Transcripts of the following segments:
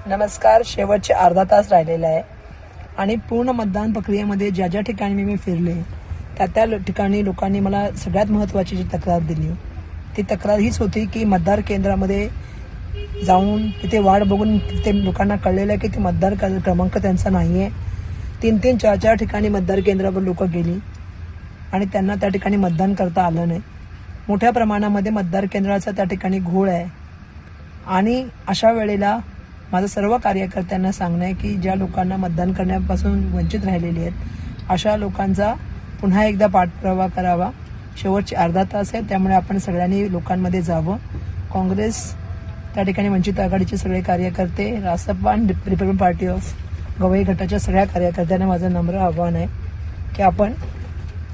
नमस्कार. शेवटचे अर्धा तास राहिलेला आहे आणि पूर्ण मतदान प्रक्रियेमध्ये ज्या ज्या ठिकाणी मी फिरले त्या ठिकाणी लोकांनी मला सगळ्यात महत्त्वाची जी तक्रार दिली ती तक्रार हीच होती की मतदार केंद्रामध्ये जाऊन तिथे वाट बघून ते लोकांना कळलेलं आहे की ते मतदार क्रमांक त्यांचा नाही आहे. 3-3, 4-4 ठिकाणी मतदार केंद्रावर लोक गेली आणि त्यांना त्या ठिकाणी मतदान करता आलं नाही. मोठ्या प्रमाणामध्ये मतदार केंद्राचा त्या ठिकाणी घोळ आहे आणि अशा वेळेला माझं सर्व कार्यकर्त्यांना सांगणं आहे की ज्या लोकांना मतदान करण्यापासून वंचित राहिलेली आहेत अशा लोकांचा पुन्हा एकदा पाठपुरावा करावा. शेवटचे अर्धा तास आहे, त्यामुळे आपण सगळ्यांनी लोकांमध्ये जावं. काँग्रेस, त्या ठिकाणी वंचित आघाडीचे सगळे कार्यकर्ते, रासपा आणि रिपब्लिकन पार्टी ऑफ गवई गटाच्या सगळ्या कार्यकर्त्यांना माझं नम्र आव्हान आहे की आपण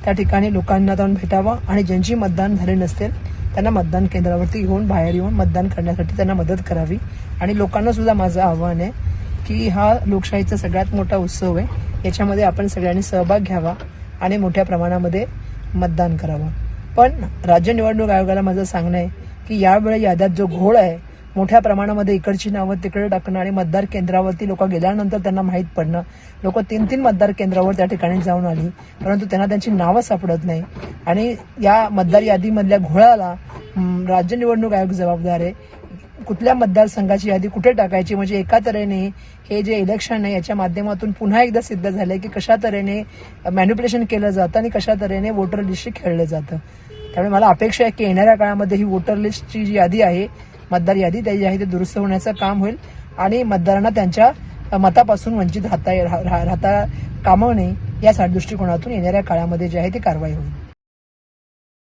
त्या ठिकाणी लोकांना जाऊन भेटावं आणि ज्यांची मतदान झाले नसतील त्यांना मतदान केंद्रावरती बाहेर येऊन मतदान करण्यासाठी त्यांना मदत करावी. आणि लोकांना सुद्धा माझं आव्हान आहे की हा लोकशाहीचा सगळ्यात मोठा उत्सव आहे, याच्यामध्ये आपण सगळ्यांनी सहभाग घ्यावा आणि मोठ्या प्रमाणामध्ये मतदान करावं. पण राज्य निवडणूक आयोगाला माझं सांगणं आहे की यावेळी याद्यात जो घोळ आहे, मोठ्या प्रमाणामध्ये इकडची नावं तिकडे टाकणं आणि मतदार केंद्रावरती लोक गेल्यानंतर त्यांना माहीत पडणं. लोक 3-3 मतदार केंद्रावर त्या ठिकाणी जाऊन आली परंतु त्यांना त्यांची नावं सापडत नाही आणि या मतदार यादीमधल्या घोळाला राज्य निवडणूक आयोग जबाबदार आहे. कुठल्या मतदारसंघाची यादी कुठे टाकायची, म्हणजे एका तऱ्हेने हे जे इलेक्शन आहे याच्या माध्यमातून पुन्हा एकदा सिद्ध झालंय की कशा तऱ्हेने मॅन्युप्युलेशन केलं जातं आणि कशा तऱ्हेने वोटर लिस्टशी खेळलं जातं. त्यामुळे मला अपेक्षा आहे की येणाऱ्या काळामध्ये ही वोटर लिस्टची जी यादी आहे, मतदार यादी त्याची आहे, ते दुरुस्त होण्याचं काम होईल आणि मतदारांना त्यांच्या मतापासून वंचित राहता कामा नये या दृष्टिकोनातून येणाऱ्या काळामध्ये जी आहे ती कारवाई होईल.